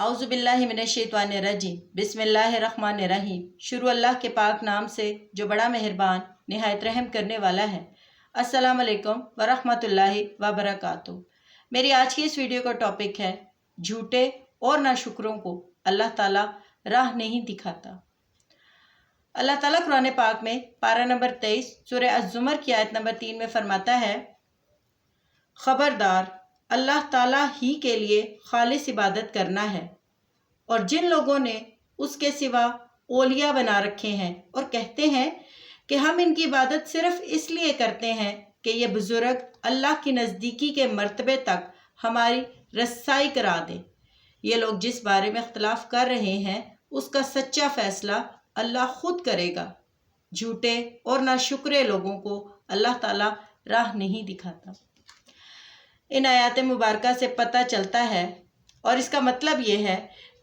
आउज़ु बिल्लाहि मिनश्शैतानिर्रजीम बिस्मिल्लाहिर्रहमानिर्रहीम। शुरू अल्लाह के पाक नाम से जो बड़ा मेहरबान निहायत रहम करने वाला है। अस्सलाम वालेकुम वरहमतुल्लाहि वबरकातुहू। मेरी आज की इस वीडियो का टॉपिक है झूठे और नाशुकरों को अल्लाह ताला राह नहीं दिखाता। अल्लाह ताला कुरान पाक में पारा नंबर 23 सूरह अज़्ज़ुमर की आयत नंबर 3 में फरमाता है, खबरदार अल्लाह ताला ही के लिए खालिस इबादत करना है। और जिन लोगों ने उसके सिवा ओलिया बना रखे हैं और कहते हैं कि हम इनकी इबादत सिर्फ इसलिए करते हैं कि ये बुज़ुर्ग अल्लाह की नज़दीकी के मर्तबे तक हमारी रसाई करा दें, ये लोग जिस बारे में इख्तलाफ कर रहे हैं उसका सच्चा फ़ैसला अल्लाह खुद करेगा। झूठे और नाशुक्रे लोगों को अल्लाह ताला राह नहीं दिखाता। इन आयात मुबारका से पता चलता है और इसका मतलब ये है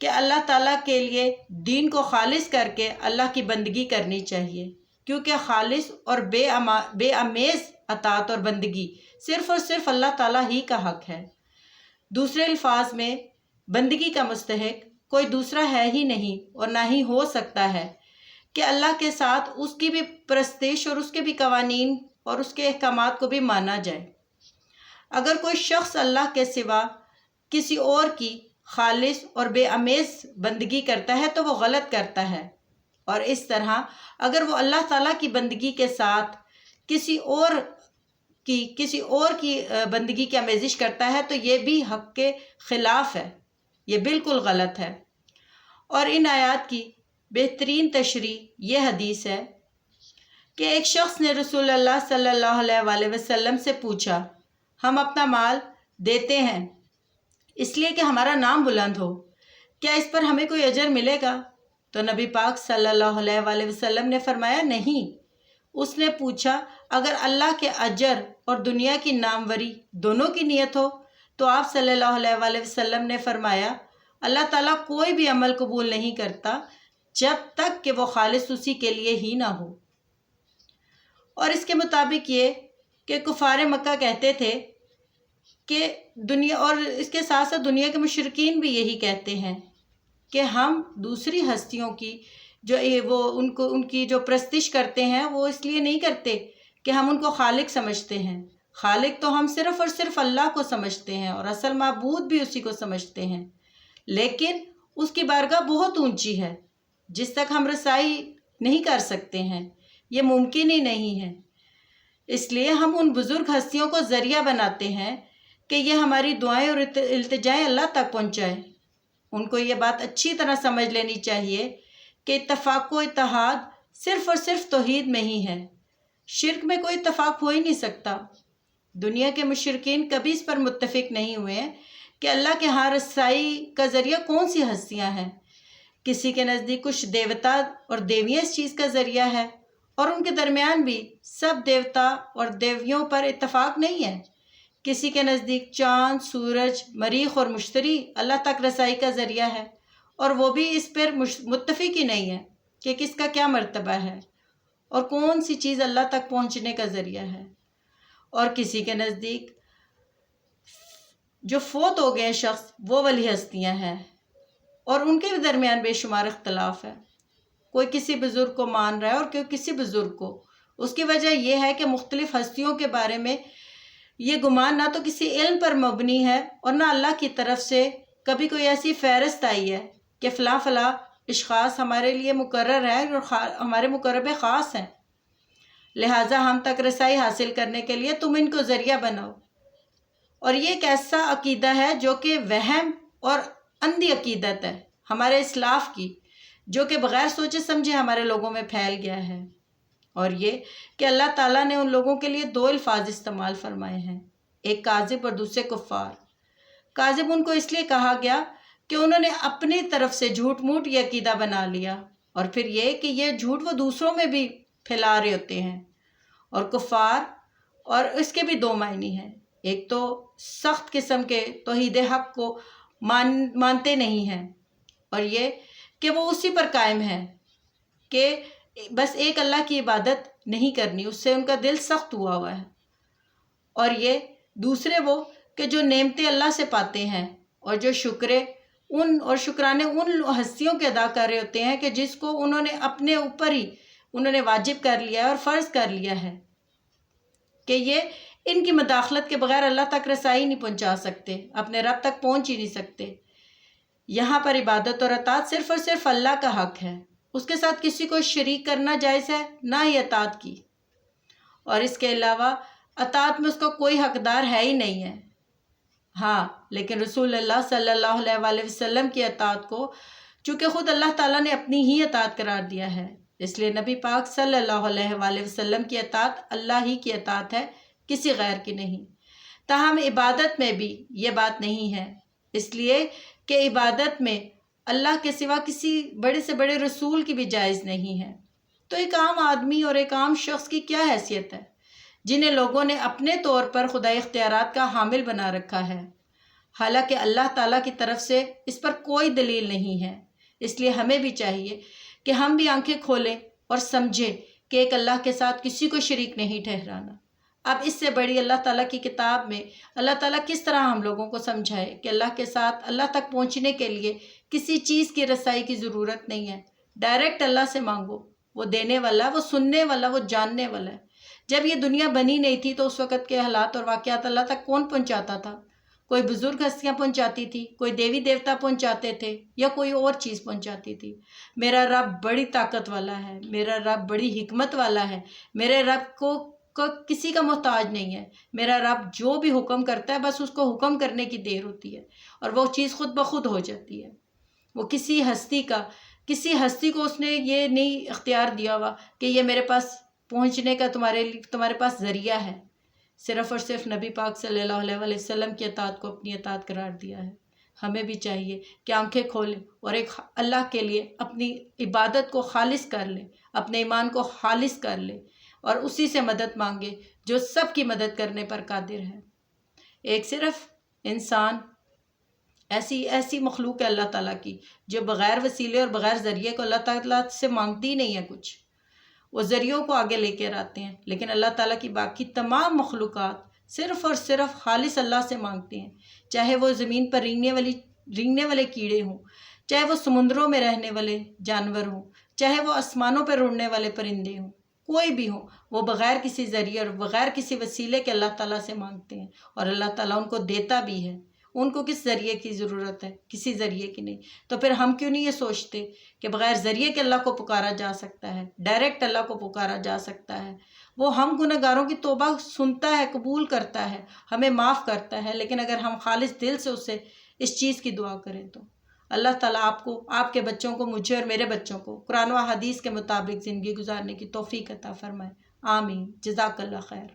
कि अल्लाह ताला के लिए दीन को खालिस करके अल्लाह की बंदगी करनी चाहिए, क्योंकि खालिस और बेअमेज़ अतात और बंदगी सिर्फ़ और सिर्फ अल्लाह ताला ही का हक़ है। दूसरे अल्फाज में बंदगी का मुस्तहिक कोई दूसरा है ही नहीं और ना ही हो सकता है कि अल्लाह के साथ उसकी भी परस्तिश और उसके भी कवानीन और उसके अहकामात को भी माना जाए। अगर कोई शख्स अल्लाह के सिवा किसी और की खालिस और बेअमेज़ बंदगी करता है तो वो गलत करता है, और इस तरह अगर वो अल्लाह ताला की बंदगी के साथ किसी और की बंदगी की आमेज़िश करता है तो ये भी हक़ के ख़िलाफ़ है, ये बिल्कुल गलत है। और इन आयात की बेहतरीन तशरीह ये हदीस है कि एक शख्स ने रसूलुल्लाह सल्लल्लाहु अलैहि वसल्लम से पूछा, हम अपना माल देते हैं इसलिए कि हमारा नाम बुलंद हो, क्या इस पर हमें कोई अजर मिलेगा? तो नबी पाक सल्लल्लाहु अलैहि वसल्लम ने फरमाया, नहीं। उसने पूछा, अगर अल्लाह के अजर और दुनिया की नामवरी दोनों की नीयत हो? तो आप सल्लल्लाहु अलैहि वसल्लम ने फरमाया, अल्लाह ताला कोई भी अमल कबूल नहीं करता जब तक कि वो खालिस उसी के लिए ही ना हो। और इसके मुताबिक ये कि कुफार मक्का कहते थे कि दुनिया, और इसके साथ साथ दुनिया के मुशरिकीन भी यही कहते हैं कि हम दूसरी हस्तियों की उनकी जो प्रस्तिश करते हैं वो इसलिए नहीं करते कि हम उनको खालिक समझते हैं। खालिक तो हम सिर्फ़ और सिर्फ अल्लाह को समझते हैं और असल माबूद भी उसी को समझते हैं, लेकिन उसकी बारगाह बहुत ऊंची है जिस तक हम रसाई नहीं कर सकते हैं, ये मुमकिन ही नहीं है। इसलिए हम उन बुज़ुर्ग हस्तियों को ज़रिया बनाते हैं कि ये हमारी दुआएं और इल्तिजाएं अल्लाह तक पहुँचाएँ। उनको ये बात अच्छी तरह समझ लेनी चाहिए कि इत्तफ़ाक़ व इत्तेहाद सिर्फ़ और सिर्फ तौहीद में ही है, शिर्क में कोई इत्तफ़ाक़ हो ही नहीं सकता। दुनिया के मुशरिकीन कभी इस पर मुत्तफ़िक़ नहीं हुए कि अल्लाह के यहाँ रसाई का ज़रिया कौन सी हस्तियाँ हैं। किसी के नज़दीक कुछ देवता और देवियाँ इस चीज़ का ज़रिया है, और उनके दरमियान भी सब देवता और देवियों पर इत्तफ़ाक़ नहीं है। किसी के नज़दीक चाँद, सूरज, मरीख़ और मुश्तरी अल्लाह तक रसाई का ज़रिया है, और वो भी इस पर मुत्तफ़िक़ ही नहीं है कि किसका क्या मर्तबा है और कौन सी चीज़ अल्लाह तक पहुँचने का ज़रिया है। और किसी के नज़दीक जो फोत हो गए शख्स वो वाली हस्तियाँ हैं, और उनके भी दरमियान बेशुमार इख्तलाफ है। कोई किसी बुज़ुर्ग को मान रहा है और कोई किसी बुज़ुर्ग को। उसकी वजह यह है कि मुख्तलिफ़ हस्तियों के बारे में ये गुमान ना तो किसी इल्म पर मबनी है और ना अल्लाह की तरफ से कभी कोई ऐसी फ़हरिस्त आई है कि फ़लाँ इश्ख़ास हमारे लिए मुकर्रर है और हमारे मुकर्रब ख़ास हैं, लिहाजा हम तक रसाई हासिल करने के लिए तुम इनको ज़रिया बनाओ। और ये एक ऐसा अकीदा है जो कि वहम और अंधी अकीदत है हमारे इस्लाफ़ की, जो कि बग़ैर सोचे समझे हमारे लोगों में फैल गया है। और ये कि अल्लाह ताला ने उन लोगों के लिए दो अल्फाज इस्तेमाल फरमाए हैं, एक काज़िब और दूसरे कुफ़ार। काज़िब उनको इसलिए कहा गया कि उन्होंने अपनी तरफ से झूठ मूठ ये अकीदा बना लिया, और फिर ये कि ये झूठ वो दूसरों में भी फैला रहे होते हैं। और कुफ़ार, और इसके भी दो मायने हैं, एक तो सख्त किस्म के तौहीद हक़ को मानते नहीं हैं, और ये कि वो उसी पर कायम है कि बस एक अल्लाह की इबादत नहीं करनी, उससे उनका दिल सख्त हुआ है। और ये दूसरे वो कि जो नेमतें अल्लाह से पाते हैं और जो शुक्र ان اور شکرانے ان ہستیوں کے ادا کر رہے ہوتے ہیں کہ جس کو انہوں نے اپنے اوپر ہی انہوں نے واجب کر لیا ہے اور فرض کر لیا ہے کہ یہ ان کی مداخلت کے بغیر اللہ تک رسائی نہیں پہنچا سکتے، اپنے رب تک پہنچ ہی نہیں سکتے۔ یہاں پر عبادت اور اطاعت صرف اور صرف اللہ کا حق ہے، اس کے ساتھ کسی کو شریک کرنا جائز ہے، نہ ہی اطاعت کی، اور اس کے علاوہ اطاعت میں اس کا کوئی حقدار ہے ہی نہیں ہے۔ ہاں، لیکن رسول اللہ صلی اللہ علیہ وآلہ وسلم کی اطاعت کو چونکہ خود اللہ تعالیٰ نے اپنی ہی اطاعت قرار دیا ہے، اس لیے نبی پاک صلی اللہ علیہ وآلہ وسلم کی اطاعت اللہ ہی کی اطاعت ہے، کسی غیر کی نہیں۔ تاہم عبادت میں بھی یہ بات نہیں ہے، اس لیے کہ عبادت میں اللہ کے سوا کسی بڑے سے بڑے رسول کی بھی جائز نہیں ہے۔ تو ایک عام آدمی اور ایک عام شخص کی کیا حیثیت ہے جنہیں لوگوں نے اپنے طور پر خدائی اختیارات کا حامل بنا رکھا ہے، حالانکہ اللہ تعالیٰ کی طرف سے اس پر کوئی دلیل نہیں ہے۔ اس لیے ہمیں بھی چاہیے کہ ہم بھی آنکھیں کھولیں اور سمجھیں کہ ایک اللہ کے ساتھ کسی کو شریک نہیں ٹھہرانا۔ اب اس سے بڑی اللہ تعالیٰ کی کتاب میں اللہ تعالیٰ کس طرح ہم لوگوں کو سمجھائے کہ اللہ کے ساتھ اللہ تک پہنچنے کے لیے کسی چیز کی رسائی کی ضرورت نہیں ہے، ڈائریکٹ اللہ سے مانگو، وہ دینے والا، وہ سننے والا، وہ جاننے والا ہے۔ جب یہ دنیا بنی نہیں تھی تو اس وقت کے حالات اور واقعات اللہ تک کون پہنچاتا تھا؟ کوئی بزرگ ہستیاں پہنچاتی تھی، کوئی دیوی دیوتا پہنچاتے تھے، یا کوئی اور چیز پہنچاتی تھی۔ میرا رب بڑی طاقت والا ہے، میرا رب بڑی حکمت والا ہے، میرے رب کو کسی کا محتاج نہیں ہے۔ میرا رب جو بھی حکم کرتا ہے بس اس کو حکم کرنے کی دیر ہوتی ہے اور وہ چیز خود بخود ہو جاتی ہے۔ وہ کسی ہستی کو اس نے یہ نہیں اختیار دیا ہوا کہ یہ میرے پاس پہنچنے کا تمہارے پاس ذریعہ ہے، صرف اور صرف نبی پاک صلی اللہ علیہ وآلہ وسلم کی اطاعت کو اپنی اطاعت قرار دیا ہے۔ ہمیں بھی چاہیے کہ آنکھیں کھولیں اور ایک اللہ کے لیے اپنی عبادت کو خالص کر لیں، اپنے ایمان کو خالص کر لیں اور اسی سے مدد مانگے جو سب کی مدد کرنے پر قادر ہے۔ ایک صرف انسان ایسی مخلوق ہے اللہ تعالیٰ کی جو بغیر وسیلے اور بغیر ذریعے کو اللہ تعالیٰ سے مانگتی ہی نہیں ہے کچھ، وہ ذریعوں کو آگے لے کے آتے ہیں، لیکن اللہ تعالیٰ کی باقی تمام مخلوقات صرف اور صرف خالص اللہ سے مانگتے ہیں، چاہے وہ زمین پر رینگنے والے کیڑے ہوں، چاہے وہ سمندروں میں رہنے والے جانور ہوں، چاہے وہ آسمانوں پر اڑنے والے پرندے ہوں، کوئی بھی ہو، وہ بغیر کسی ذریعے اور بغیر کسی وسیلے کے اللہ تعالیٰ سے مانگتے ہیں، اور اللہ تعالیٰ ان کو دیتا بھی ہے۔ ان کو کس ذریعے کی ضرورت ہے؟ کسی ذریعے کی نہیں۔ تو پھر ہم کیوں نہیں یہ سوچتے کہ بغیر ذریعے کے اللہ کو پکارا جا سکتا ہے، ڈائریکٹ اللہ کو پکارا جا سکتا ہے؟ وہ ہم گنہگاروں کی توبہ سنتا ہے، قبول کرتا ہے، ہمیں معاف کرتا ہے، لیکن اگر ہم خالص دل سے اسے اس چیز کی دعا کریں تو اللہ تعالیٰ آپ کو، آپ کے بچوں کو، مجھے اور میرے بچوں کو قرآن و حدیث کے مطابق زندگی گزارنے کی توفیق عطا فرمائے۔ آمین۔ جزاک اللہ خیر۔